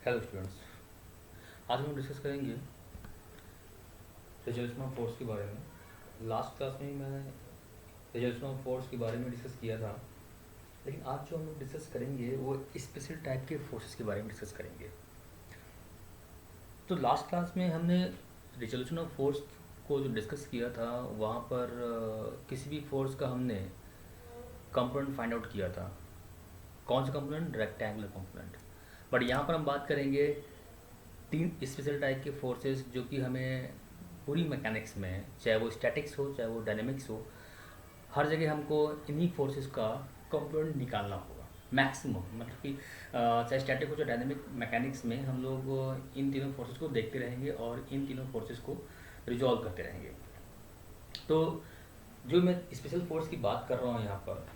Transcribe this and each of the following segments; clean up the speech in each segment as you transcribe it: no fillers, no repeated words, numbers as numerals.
Hello students. आज हम discuss करेंगे रिजल्यूशन ऑफ फोर्स के बारे में। लास्ट क्लास में मैंने रिजल्यूशन ऑफ फोर्स के बारे में डिस्कस किया था, लेकिन आज जो हम लोग डिस्कस करेंगे वो स्पेशल टाइप के फोर्सेस के बारे में डिस्कस करेंगे। तो लास्ट क्लास में हमने रिजल्यूशन ऑफ फोर्स को जो डिस्कस किया था वहाँ पर किसी भी फोर्स का हमने कंपोनेंट फाइंड आउट किया था। कौन सा कंपोनेंट? Rectangular component. बट यहाँ पर हम बात करेंगे तीन स्पेशल टाइप के फोर्सेस जो कि हमें पूरी मैकेनिक्स में, चाहे वो स्टैटिक्स हो चाहे वो डायनेमिक्स हो, हर जगह हमको इन्हीं फोर्सेस का कंपोनेंट निकालना होगा मैक्सिमम। मतलब कि चाहे स्टैटिक हो चाहे डायनेमिक मैकेनिक्स में हम लोग इन तीनों फोर्सेस को देखते रहेंगे और इन तीनों फोर्सेस को रिजॉल्व करते रहेंगे। तो जो मैं स्पेशल फोर्स की बात कर रहा हूँ यहाँ पर,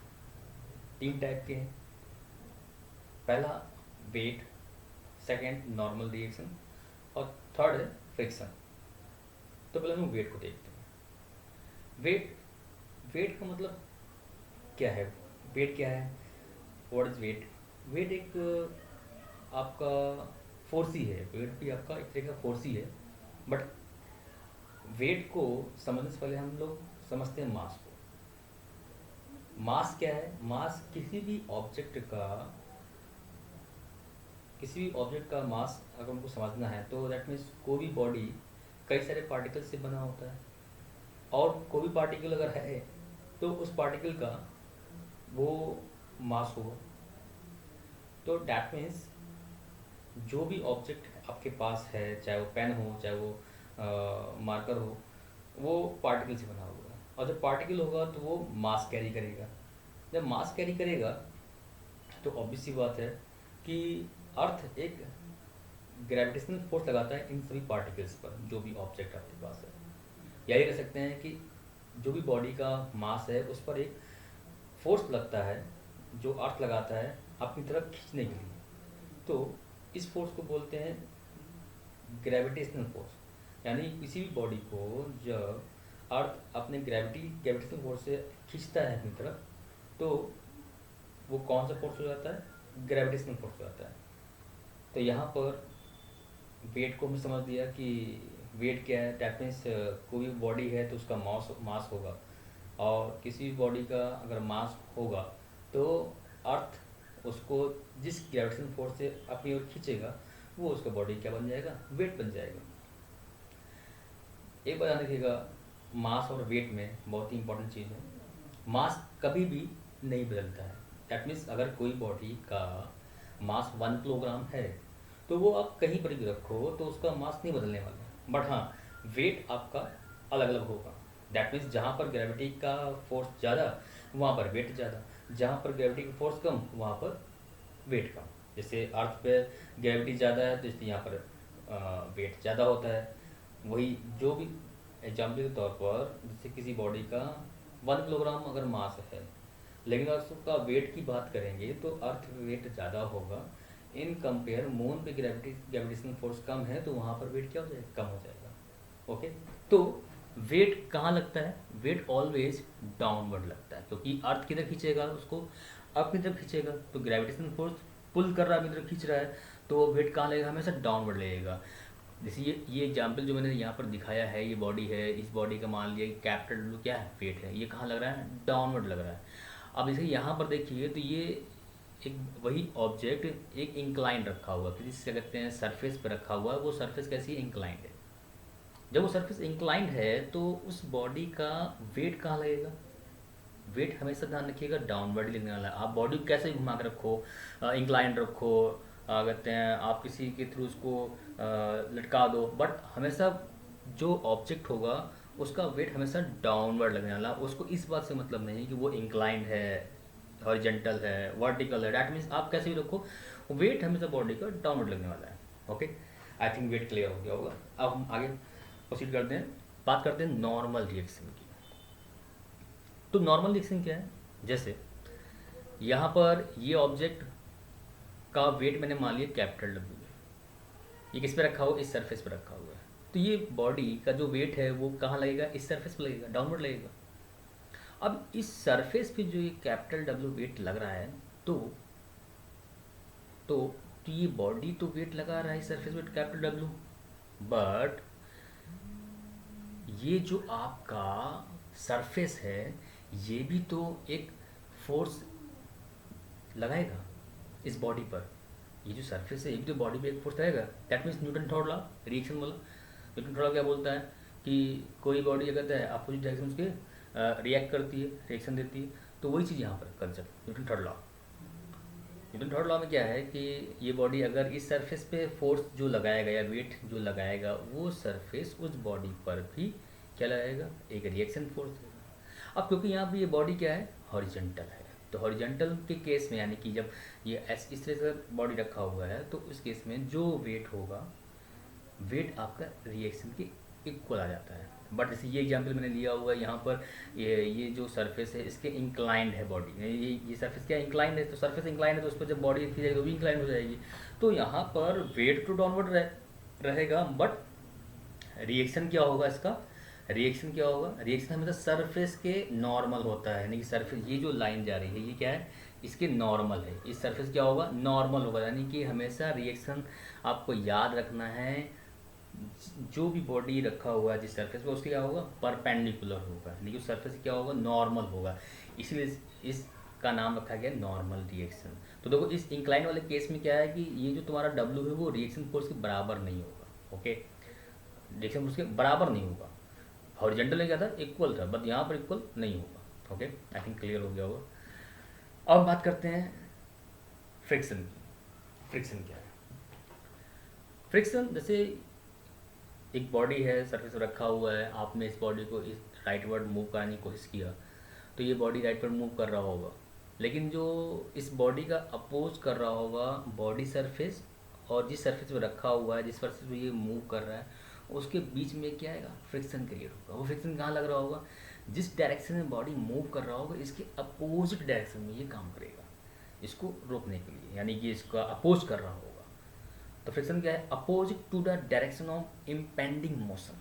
तीन टाइप के हैं। पहला वेट, सेकेंड नॉर्मल रिएक्शन और थर्ड है फ्रिक्शन। तो पहले हम वेट को देखते हैं। वेट वेट का मतलब क्या है? वेट क्या है? What is wait? वेट एक आपका फोर्स ही है। वेट भी आपका एक तरह का फोर्स ही है। बट वेट को समझने से पहले हम लोग समझते हैं मास को। मास क्या है? मास किसी भी ऑब्जेक्ट का मास अगर हमको समझना है तो दैट मीन्स कोई भी बॉडी कई सारे पार्टिकल से बना होता है, और कोई भी पार्टिकल अगर है तो उस पार्टिकल का वो मास होगा। तो डैट मीन्स जो भी ऑब्जेक्ट आपके पास है, चाहे वो पेन हो चाहे वो मार्कर हो, वो पार्टिकल से बना हुआ है। और जब पार्टिकल होगा तो वो मास कैरी करेगा। जब मास कैरी करेगा तो ऑब्वियस सी बात है कि अर्थ एक ग्रेविटेशनल फोर्स लगाता है इन सभी पार्टिकल्स पर, जो भी ऑब्जेक्ट आपके पास है। यही कह सकते हैं कि जो भी बॉडी का मास है उस पर एक फोर्स लगता है जो अर्थ लगाता है अपनी तरफ खींचने के लिए। तो इस फोर्स को बोलते हैं ग्रेविटेशनल फोर्स। यानी किसी भी बॉडी को जब अर्थ अपने ग्रेविटेशनल फोर्स से खींचता है अपनी तरफ, तो वो कौन सा फोर्स हो जाता है? ग्रेविटेशनल फोर्स हो जाता है। तो यहाँ पर वेट को भी समझ दिया कि वेट क्या है। डैट मीन्स कोई भी बॉडी है तो उसका मास होगा, और किसी भी बॉडी का अगर मास होगा तो अर्थ उसको जिस ग्रेविटेशन फोर्स से अपनी ओर खींचेगा वो उसका बॉडी क्या बन जाएगा? वेट बन जाएगा। एक बात ध्यान रखिएगा, मास और वेट में बहुत ही इंपॉर्टेंट चीज़ है, मास कभी भी नहीं बदलता है। दैट मीन्स अगर कोई बॉडी का मास 1 किलोग्राम है तो वो आप कहीं पर भी रखो तो उसका मास नहीं बदलने वाला। बट हाँ, वेट आपका अलग अलग होगा। दैट मीन्स जहाँ पर ग्रेविटी का फोर्स ज़्यादा वहाँ पर वेट ज़्यादा, जहाँ पर ग्रेविटी का फोर्स कम वहाँ पर वेट कम। जैसे अर्थ पे ग्रेविटी ज़्यादा है तो इसलिए यहाँ पर वेट ज़्यादा होता है। वही जो भी एग्जाम्पल के तौर पर, जैसे किसी बॉडी का 1 किलोग्राम अगर मास है, लेकिन अगर उसका वेट की बात करेंगे तो अर्थ वेट ज़्यादा होगा इन कंपेयर मून पे ग्रेविटेशनल फोर्स कम है, तो वहाँ पर वेट क्या हो जाएगा? कम हो जाएगा। ओके। तो वेट कहाँ लगता है? वेट ऑलवेज डाउनवर्ड लगता है, क्योंकि अर्थ किधर खींचेगा उसको? अपनी तरफ खींचेगा। तो ग्रेविटेशनल फोर्स पुल कर रहा है, अपनी तरफ खींच रहा है, तो वेट कहाँ लगेगा? हमेशा डाउनवर्ड लगेगा। जैसे ये एग्जाम्पल जो मैंने यहाँ पर दिखाया है, ये बॉडी है, इस बॉडी का मान लिया कैपिटल डब्ल्यू क्या है? वेट है। ये कहाँ लग रहा है? डाउनवर्ड लग रहा है। अब जैसे यहाँ पर देखिए तो ये एक वही ऑब्जेक्ट एक इंक्लाइन रखा हुआ, किसी से कहते हैं सरफेस पे रखा हुआ है। वो सरफेस कैसी है? इंक्लाइंड है। जब वो सरफेस इंक्लाइंड है तो उस बॉडी का वेट कहाँ लगेगा? वेट हमेशा ध्यान रखिएगा डाउनवर्ड लगने वाला है। आप बॉडी को कैसे भी घुमा के रखो, इंक्लाइन रखो, कहते हैं आप किसी के थ्रू उसको लटका दो, बट हमेशा जो ऑब्जेक्ट होगा उसका वेट हमेशा डाउनवर्ड लगने वाला। उसको इस बात से मतलब नहीं कि वो इंक्लाइंड है, हॉरिजेंटल है, वर्टिकल है। डैट मीन्स आप कैसे भी रखो, वेट हमेशा बॉडी का डाउनवर्ड लगने वाला है। Okay, I think weight clear हो गया होगा। अब हम आगे प्रोसीड करते हैं, बात करते हैं नॉर्मल रिएक्शन की। तो नॉर्मल रिएक्शन क्या है? जैसे यहाँ पर ये ऑब्जेक्ट का वेट मैंने मान लिया कैपिटल डब्ल्यू है। ये किस पे रखा हुआ? इस सरफेस पे रखा हुआ है। तो ये बॉडी का जो वेट है वो कहाँ लगेगा? इस सरफेस पे लगेगा, डाउनवर्ड लगेगा। अब इस सरफेस पे जो ये कैपिटल डब्ल्यू वेट लग रहा है, तो तो ये बॉडी तो वेट लगा रहा है surface weight capital W, but ये जो आपका सरफेस है ये भी तो एक फोर्स लगाएगा इस बॉडी पर। ये जो सरफेस है ये भी तो बॉडी पे एक फोर्स लगाएगा। That means Newton third law, reaction वाला। न्यूटन थर्ड लॉ क्या बोलता है कि कोई बॉडी अगर है अपोजिट डायरेक्शन उसके रिएक्ट करती है, रिएक्शन देती है। तो वही चीज़ यहाँ पर concept Newton third law. Newton third law में क्या है कि ये बॉडी अगर इस सरफेस पे फोर्स जो लगाएगा या वेट जो लगाएगा वो सरफेस उस बॉडी पर भी क्या लगाएगा, एक रिएक्शन फोर्स देगा। अब क्योंकि यहाँ पे ये बॉडी क्या है, हॉरिजॉन्टल है, तो हॉरिजॉन्टल के केस में यानी कि जब ये इस तरह से बॉडी रखा हुआ है तो उस केस में जो वेट होगा वेट आपका रिएक्शन के इक्वल आ जाता है। बट जैसे ये एग्जांपल मैंने लिया हुआ है यहाँ पर, ये जो सरफेस है इसके इंक्लाइंड है बॉडी, ये सरफेस क्या इंक्लाइंड है, तो सरफेस इंक्लाइंड है तो उस पर जब बॉडी रखी जाएगी तो भी इंक्लाइंड हो जाएगी। तो यहाँ पर वेट तो डाउनवर्ड रहेगा, बट रिएक्शन क्या होगा इसका, रिएक्शन क्या होगा, रिएक्शन हमेशा सरफेस के नॉर्मल होता है। यानी कि सरफेस ये जो लाइन जा रही है ये क्या है, इसके नॉर्मल है। इस सरफेस क्या होगा, नॉर्मल होगा। यानी कि हमेशा रिएक्शन आपको याद रखना है, जो भी बॉडी रखा हुआ है जिस सरफेस पे उसके क्या होगा, परपेंडिकुलर होगा, यानी कि सरफेस क्या होगा, नॉर्मल होगा। इसलिए इसका नाम रखा गया नॉर्मल रिएक्शन। तो देखो इस इंक्लाइन वाले केस में क्या है कि ये जो तुम्हारा डब्ल्यू है वो रिएक्शन फोर्स के बराबर नहीं होगा। ओके, रिएक्शन फोर्स के बराबर नहीं होगा। हॉरिजॉन्टल में क्या था, इक्वल था, बट यहाँ पर इक्वल नहीं होगा। ओके, आई थिंक क्लियर हो गया होगा। अब बात करते हैं फ्रिक्शन की। फ्रिक्शन क्या है, फ्रिक्शन जैसे एक बॉडी है सरफेस पर रखा हुआ है, आपने इस बॉडी को इस राइटवर्ड मूव कराने की कोशिश किया तो ये बॉडी राइटवर्ड मूव कर रहा होगा, लेकिन जो इस बॉडी का अपोज कर रहा होगा बॉडी सरफेस और जिस सरफेस पर रखा हुआ है, जिस सरफेस पर ये मूव कर रहा है उसके बीच में क्या आएगा, फ्रिक्शन क्रिएट होगा। वो फ्रिक्शन कहाँ लग रहा होगा, जिस डायरेक्शन में बॉडी मूव कर रहा होगा इसके अपोजिट डायरेक्शन में ये काम करेगा इसको रोकने के लिए, यानी कि इसका अपोज कर रहा होगा। तो फ्रिक्शन क्या है, opposite to the direction of impending motion,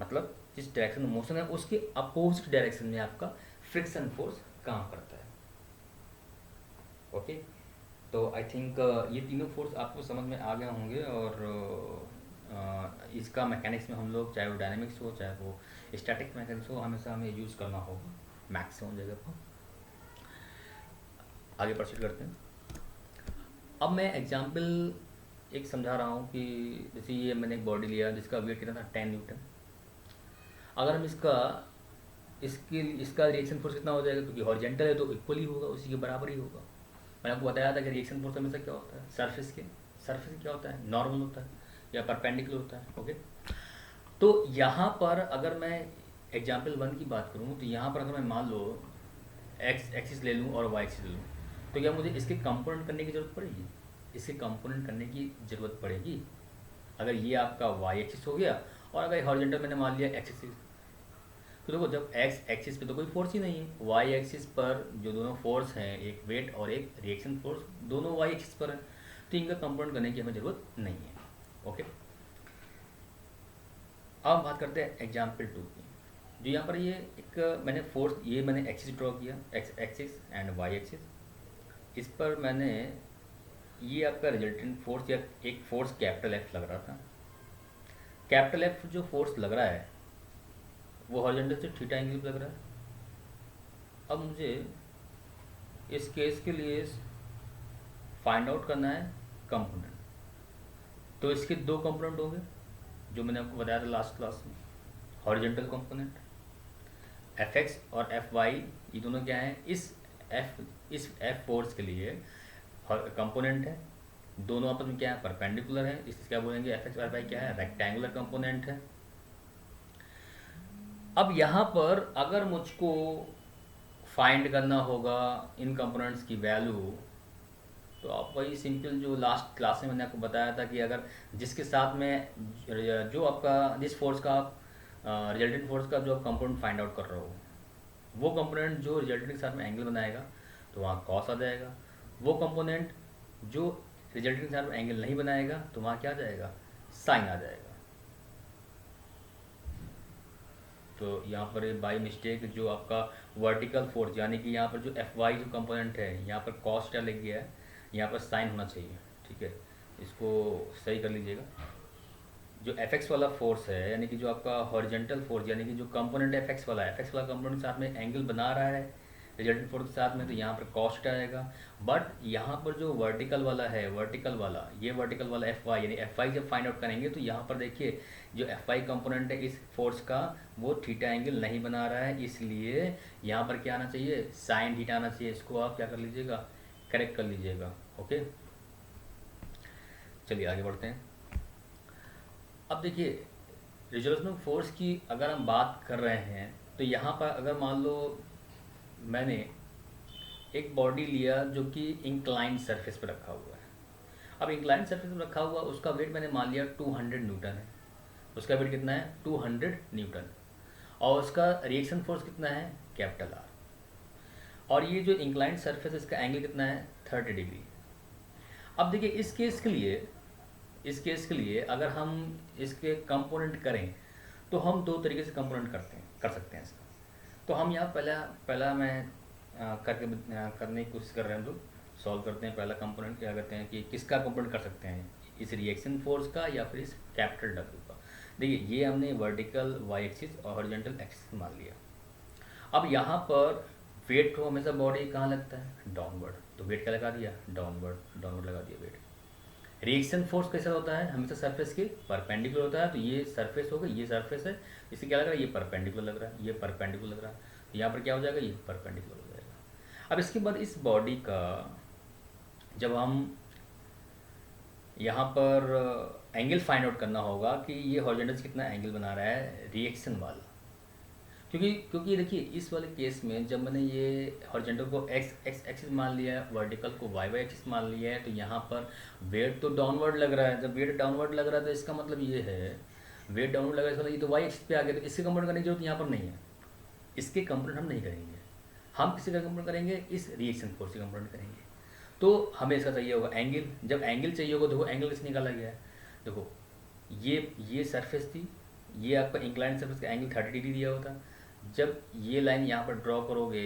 मतलब जिस डायरेक्शन में मोशन है उसके अपोजिट डायरेक्शन में आपका फ्रिक्शन फोर्स काम करता है। ओके, तो आई थिंक ये तीनों फोर्स आपको समझ में आ गए होंगे। और इसका मैकेनिक्स में हम लोग चाहे वो डायनेमिक्स हो चाहे वो स्टैटिक मैकेनिक्स हो हमेशा हमें यूज़ करना होगा मैक्सिमम जगह पर। आगे प्रोसीड करते हैं। अब मैं एग्जाम्पल एक समझा रहा हूँ कि जैसे ये मैंने एक बॉडी लिया जिसका वेट कितना था 10 न्यूटन। अगर हम इसका रिएक्शन फोर्स कितना हो जाएगा, क्योंकि हॉरिजॉन्टल है तो इक्वली होगा, उसी के बराबर ही होगा। मैंने आपको बताया था कि रिएक्शन फोर्स हमेशा क्या होता है, सरफेस क्या होता है, नॉर्मल होता है या परपेंडिकुलर होता है। ओके, तो यहाँ पर अगर मैं एग्जाम्पल 1 की बात करूँ तो यहाँ पर अगर मैं मान लो एक्स एक्सिस ले लूँ और वाई एक्सिस ले लूँ तो क्या मुझे इसके कंपोनेंट करने की ज़रूरत पड़ेगी, इसके कंपोनेंट करने की ज़रूरत पड़ेगी। अगर ये आपका वाई एक्सिस हो गया और अगर हॉरिजॉन्टल मैंने मान लिया एक्स एक्सिस, तो देखो जब एक्स एक्सिस पे तो कोई फोर्स ही नहीं है, वाई एक्सिस पर जो दोनों फोर्स हैं एक वेट और एक रिएक्शन फोर्स दोनों वाई एक्सिस पर है, तो इनका कंपोनेंट करने की हमें ज़रूरत नहीं है। ओके, अब बात करते हैं एग्जाम्पल 2 की। जो यहाँ पर ये एक मैंने फोर्स ये मैंने एक्सिस ड्रॉ किया, X axis and Y axis. इस पर मैंने ये आपका रिजल्टेंट फोर्स या एक फोर्स कैपिटल एफ लग रहा था। कैपिटल एफ जो फोर्स लग रहा है वो हॉरिजॉन्टल से थीटा एंगल पे लग रहा है। अब मुझे इस केस के लिए फाइंड आउट करना है कंपोनेंट। तो इसके 2 कंपोनेंट होंगे जो मैंने आपको बताया था लास्ट क्लास में, हॉरिजॉन्टल कंपोनेंट एफ एक्स और एफ वाई, ये दोनों क्या हैं, इस एफ फोर्स के लिए कंपोनेंट है, दोनों आपस में क्या है, परपेंडिकुलर है। इससे क्या बोलेंगे, एफ एक्स और वाई क्या है, रेक्टेंगुलर कंपोनेंट है। अब यहाँ पर अगर मुझको फाइंड करना होगा इन कंपोनेंट्स की वैल्यू, तो आप वही सिंपल जो लास्ट क्लास में मैंने आपको बताया था कि अगर जिसके साथ में जो आपका जिस फोर्स का आप रिजल्टेंट फोर्स का जो आप कंपोनेंट फाइंड आउट कर रहे हो वो कंपोनेंट जो रिजल्टेंट के साथ में एंगल बनाएगा तो वहाँ कॉस आ जाएगा। वो कंपोनेंट जो रिजल्टेंट के साथ में एंगल नहीं बनाएगा तो वहाँ क्या आ जाएगा, साइन आ जाएगा। तो यहाँ पर बाई मिस्टेक जो आपका वर्टिकल फोर्स यानी कि यहाँ पर जो एफ वाई जो कंपोनेंट है यहाँ पर कॉस क्या लिख गया है, यहाँ पर साइन होना चाहिए, ठीक है, इसको सही कर लीजिएगा। जो एफ एक्स वाला फोर्स है, यानी कि जो आपका हॉरिजेंटल फोर्स, यानी कि जो कंपोनेंट एफ एक्स वाला है, एफ एक्स वाला कंपोनेंट के साथ में एंगल बना रहा है रिजल्टेंट फोर्स के साथ में, तो यहाँ पर कॉस्ट आएगा। बट यहाँ पर जो वर्टिकल वाला है, वर्टिकल वाला, ये वर्टिकल वाला एफ वाई, यानी एफ वाई जब फाइंड आउट करेंगे तो यहाँ पर देखिए जो एफ वाई कंपोनेंट है इस फोर्स का, वो थीटा एंगल नहीं बना रहा है, इसलिए यहाँ पर क्या आना चाहिए, साइन थीटा आना चाहिए। इसको आप क्या कर लीजिएगा, करेक्ट कर लीजिएगा। ओके, चलिए आगे बढ़ते हैं। अब देखिए रिजोल्यूशन फोर्स की अगर हम बात कर रहे हैं, तो यहाँ पर अगर मान लो मैंने एक बॉडी लिया जो कि इंक्लाइंड सरफेस पर रखा हुआ है। अब इंक्लाइंड सरफेस पर रखा हुआ, उसका वेट मैंने मान लिया 200 न्यूटन है। उसका वेट कितना है, 200 न्यूटन, और उसका रिएक्शन फोर्स कितना है, कैपिटल आर। और ये जो इंक्लाइंड सरफेस, इसका एंगल कितना है, 30 डिग्री। अब देखिए इस केस के लिए अगर हम इसके कंपोनेंट करें तो हम दो तरीके से कंपोनेंट कर सकते हैं इसका। तो हम यहाँ पहला मैं करने की कोशिश कर रहे हैं, हम लोग सॉल्व करते हैं। पहला कंपोनेंट क्या कहते हैं कि किसका कंपोनेंट कर सकते हैं, इस रिएक्शन फोर्स का या फिर इस कैपिटल डब्ल्यू का। देखिए ये हमने वर्टिकल वाई एक्सिस और हॉरिजॉन्टल एक्सिस मान लिया। अब यहाँ पर वेट को हमेशा बॉडी कहाँ लगता है, डाउनवर्ड, तो वेट क्या लगा दिया, डाउनवर्ड लगा दिया वेट। रिएक्शन फोर्स कैसा होता है, हमेशा सरफेस के परपेंडिकुलर होता है, तो ये सरफेस होगा, ये सरफेस है, इससे क्या लग रहा है, ये परपेंडिकुलर लग रहा है, ये परपेंडिकुलर लग रहा है, तो यहाँ पर क्या हो जाएगा, ये परपेंडिकुलर हो जाएगा। अब इसके बाद इस बॉडी का जब हम यहाँ पर एंगल फाइंड आउट करना होगा कि ये हॉरिजॉन्टल से कितना एंगल बना रहा है रिएक्शन वाला, क्योंकि देखिए इस वाले केस में जब मैंने ये हॉरिजॉन्टल को एक्स एक्सिस मान लिया है, वर्टिकल को वाई एक्सिस मान लिया है, तो यहाँ पर वेट तो डाउनवर्ड लग रहा है। जब वेट डाउनवर्ड लग रहा है तो इसका मतलब ये है, वेट डाउनवर्ड लग रहा है, इसका मतलब ये तो वाई एक्सिस पे आ गया, तो इसके कंपोनेंट करने की जरूरत यहाँ पर नहीं है। इसके कंपोनेंट हम नहीं करेंगे, हम किसी का कंपोनेंट करेंगे, इस रिएक्शन फोर्स के कंपोनेंट करेंगे। तो हमें इसका चाहिए होगा एंगल। जब एंगल चाहिए होगा, देखो एंगल किस निकाला गया है, देखो ये सरफेस थी, ये आपका इंक्लाइंड सरफेस का एंगल 30 डिग्री दिया होता। जब ये लाइन यहाँ पर ड्रॉ करोगे,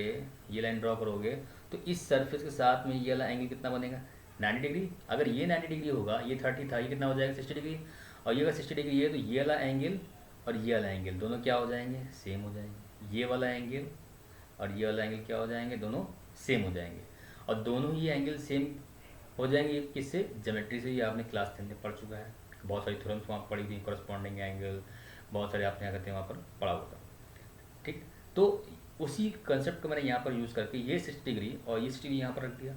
ये लाइन ड्रॉ करोगे, तो इस सरफेस के साथ में ये वाला एंगल कितना बनेगा, 90 डिग्री। अगर ये 90 डिग्री होगा, ये 30 था, ये कितना हो जाएगा, 60 डिग्री। और ये अगर 60 डिग्री है, तो ये वाला एंगल और ये वाला एंगल दोनों क्या हो जाएंगे, सेम हो जाएंगे। ये वाला एंगल और ये वाला एंगल क्या हो जाएंगे, दोनों सेम हो जाएंगे। और दोनों ही एंगल सेम हो जाएंगे किससे, ज्योमेट्री से। ये आपने क्लास 10 में पढ़ चुका है, बहुत सारी थ्योरम्स वहाँ पढ़ी थी, कॉरस्पॉन्डिंग एंगल, बहुत सारे आपने क्या कहते हैं वहाँ पर पढ़ा होता। ठीक, तो उसी कंसेप्ट को मैंने यहाँ पर यूज़ करके ये 60 डिग्री और ये 60 डिग्री यहाँ पर रख दिया।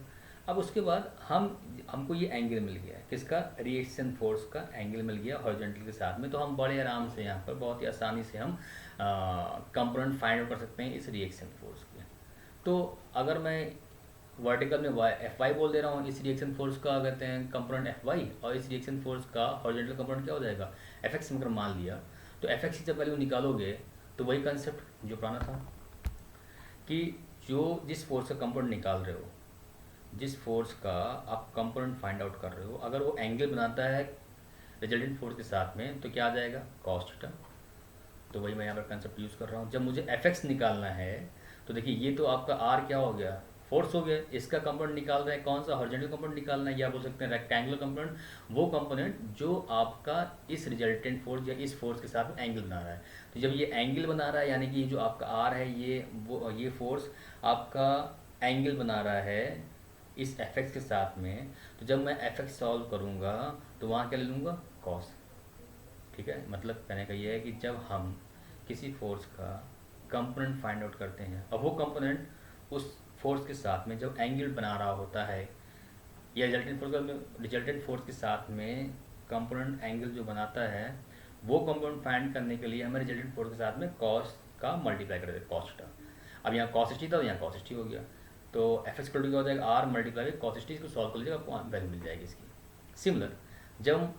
अब उसके बाद हमको ये एंगल मिल गया, किसका, रिएक्शन फोर्स का एंगल मिल गया हॉरिजॉन्टल के साथ में। तो हम बड़े आराम से यहाँ पर बहुत ही आसानी से हम कंपोनेंट फाइंड आउट कर सकते हैं इस रिएक्शन फोर्स के। तो अगर मैं वर्टिकल में एफ वाई बोल दे रहा हूँ, इस रिएक्शन फोर्स का कहते हैं कंपोनेंट एफ वाई, और इस रिएक्शन फोर्स का हॉरिजॉन्टल कंपोनेंट क्या हो जाएगा, एफ एक्स। अगर मान लिया तो एफ एक्स की जब वैल्यू निकालोगे तो वही कंसेप्ट जो पुराना था कि जिस फोर्स का कंपोनेंट निकाल रहे हो, जिस फोर्स का आप कंपोनेंट फाइंड आउट कर रहे हो, अगर वो एंगल बनाता है रिजल्टेंट फोर्स के साथ में, तो क्या आ जाएगा, कॉस थीटा। तो वही मैं यहाँ पर कंसेप्ट यूज़ कर रहा हूँ। जब मुझे एफ एक्स निकालना है, तो देखिए ये तो आपका आर क्या हो गया, फोर्स हो गया, इसका कंपोनेंट निकाल रहे हैं, कौन सा, हॉरिजॉन्टल कंपोनेंट निकालना है, या बोल सकते हैं रेक्टेंगुलर कंपोनेंट, वो कंपोनेंट जो आपका इस रिजल्टेंट फोर्स या इस फोर्स के साथ एंगल बना रहा है। तो जब ये एंगल बना रहा है, यानी कि जो आपका आर है, ये फोर्स आपका एंगल बना रहा है इस एफ एक्स के साथ में, तो जब मैं एफ एक्स सॉल्व करूँगा तो वहाँ क्या ले लूँगा, कॉस। ठीक है, मतलब कहने का ये है कि जब हम किसी फोर्स का कंपोनेंट फाइंड आउट करते हैं, और वो कंपोनेंट उस फोर्स के साथ में जब एंगल बना रहा होता है, या रिजल्टेंट फोर्स के साथ में कंपोनेंट एंगल जो बनाता है, वो कंपोनेंट फाइंड करने के लिए हमें रिजल्टेंट फोर्स के साथ में कॉस का मल्टीप्लाई कर देते हैं, कॉस थीटा। अब यहाँ कॉस टी था, यहाँ कॉस टी हो गया, तो एफ एक्स क्या हो जाएगा, आर मल्टीप्लाई कॉस टी। इसको सॉल्व कर लीजिएगा, आपको वैल्यू मिल जाएगी इसकी। सिमिलर जब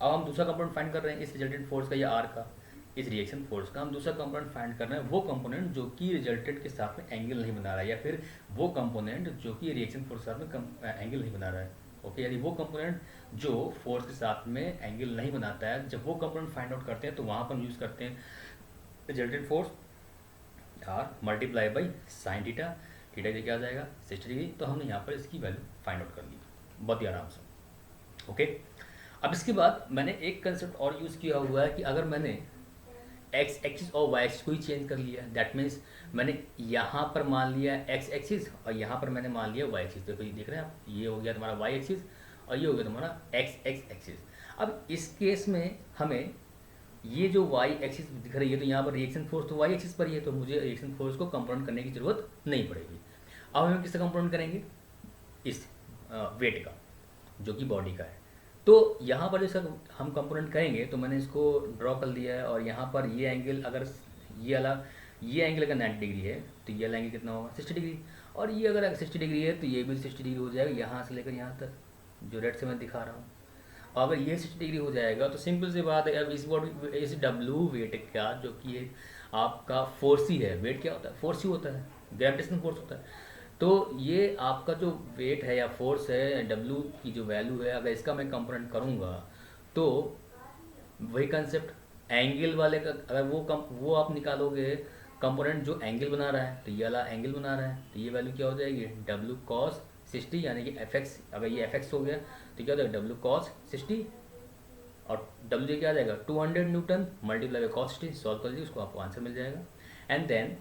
अब हम दूसरा कंपोनेंट फाइंड कर रहे हैं इस रिजल्टेंट फोर्स का या आर का, इस रिएक्शन फोर्स का हम दूसरा कंपोनेंट फाइंड कर रहे हैं, वो कंपोनेंट जो कि रिजल्टेंट के साथ में एंगल नहीं बना रहा है, या फिर वो कंपोनेंट जो कि रिएक्शन फोर्स के साथ में एंगल नहीं बना रहा है। ओके, यानी वो कंपोनेंट जो फोर्स के साथ में एंगल नहीं बनाता है, जब वो कंपोनेंट फाइंड आउट करते हैं तो वहाँ पर हम यूज़ करते हैं resultant force R multiply by sine theta. Theta क्या आ जाएगा, 60 डिग्री। तो हमने यहाँ पर इसकी वैल्यू फाइंड आउट कर ली। बहुत ही आराम से। ओके, अब इसके बाद मैंने एक कंसेप्ट और यूज़ किया हुआ है कि अगर मैंने एक्स एक्सिस और वाई एक्सिस को ही चेंज कर लिया, दैट मीन्स मैंने यहाँ पर मान लिया एक्स एक्सिस और यहाँ पर मैंने मान लिया वाई एक्सिस। देखो ये देख रहे हैं आप, ये हो गया तुम्हारा वाई एक्सिस और ये हो गया तुम्हारा एक्स एक्स एक्सिस। अब इस केस में हमें ये जो वाई एक्सिस दिख रही है तो यहाँ पर रिएक्शन फोर्स तो वाई एक्सिस पर ही है, तो मुझे रिएक्शन फोर्स को कंपोनेंट करने की ज़रूरत नहीं पड़ेगी। अब हम किससे कंपोनेंट करेंगे, इस वेट का जो कि बॉडी का है। तो यहाँ पर जैसे हम कंपोनेंट करेंगे तो मैंने इसको ड्रॉ कर लिया है और यहाँ पर ये एंगल अगर ये एंगल अगर 90 डिग्री है तो ये वाला एंगल कितना होगा 60 डिग्री, और ये अगर 60 डिग्री है तो ये भी 60 डिग्री हो जाएगा यहाँ से लेकर यहाँ तक, जो रेड से मैं दिखा रहा हूँ। और अगर ये 60 डिग्री हो जाएगा तो सिंपल सी बात है, अब इस बॉडी इस डब्ल्यू वेट का जो कि आपका फोर्स ही है, वेट क्या होता है, फोर्स ही होता है, ग्रेविटेशनल फोर्स होता है। तो ये आपका जो वेट है या फोर्स है डब्ल्यू की जो वैल्यू है, अगर इसका मैं कंपोनेंट करूँगा तो वही कंसेप्ट एंगल वाले का, अगर वो आप निकालोगे कंपोनेंट जो एंगल बना रहा है, तो ये वाला एंगल बना रहा है, तो ये वैल्यू क्या हो जाएगी डब्ल्यू कॉस 60, यानी कि एफ एक्स, अगर ये एफ एक्स हो गया तो क्या हो जाएगा डब्ल्यू कॉस 60 और डब्ल्यू क्या आ जाएगा 200 Newton multiply by cos 60। Solve कर लीजिए, उसको आपको आंसर मिल जाएगा। एंड देन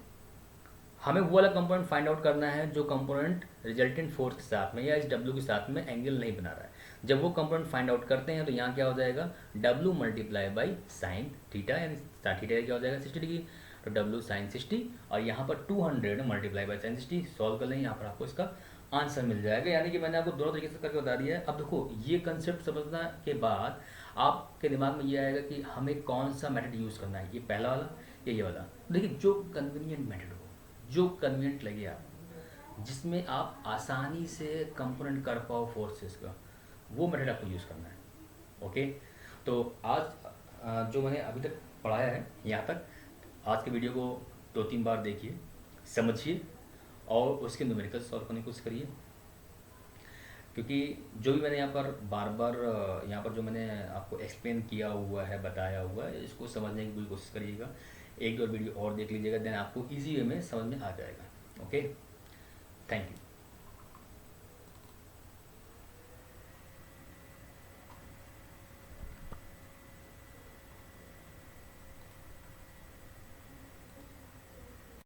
हमें वो वाला कंपोनेंट फाइंड आउट करना है जो कंपोनेंट रिजल्टेंट फोर्स के साथ में या इस डब्ल्यू के साथ में एंगल नहीं बना रहा है। जब वो कंपोनेंट फाइंड आउट करते हैं तो यहाँ क्या हो जाएगा W multiply by sine theta, यानी साइन थीटा क्या हो जाएगा 60 डिग्री, तो डब्ल्यू साइन 60 और यहाँ पर 200 मल्टीप्लाई बाई साइन 60। सॉल्व कर लें, यहाँ पर आपको इसका आंसर मिल जाएगा। यानी कि मैंने आपको दोनों तरीके से करके बता दिया है। अब देखो ये कंसेप्ट समझने के बाद आपके दिमाग में ये आएगा कि हमें कौन सा मेथड यूज़ करना है, ये पहला वाला या ये वाला। देखिए जो कन्वीनियंट मेथड हो, जो कन्वीनियंट लगे आप, जिसमें आप आसानी से कंपोनेंट कर पाओ फोर्सेस का, वो मेथड आपको यूज़ करना है। ओके, तो आज जो मैंने अभी तक पढ़ाया है यहाँ तक, आज के वीडियो को 2-3 बार देखिए, समझिए और उसके न्यूमेरिकल सॉल्व करने की कोशिश करिए। क्योंकि जो भी मैंने यहाँ पर बार बार यहाँ पर जो मैंने आपको एक्सप्लेन किया हुआ है, बताया हुआ है, इसको समझने की पूरी कोशिश करिएगा। एक दो वीडियो और देख लीजिएगा, देन आपको इजी वे में समझ में आ जाएगा। Okay, thank you.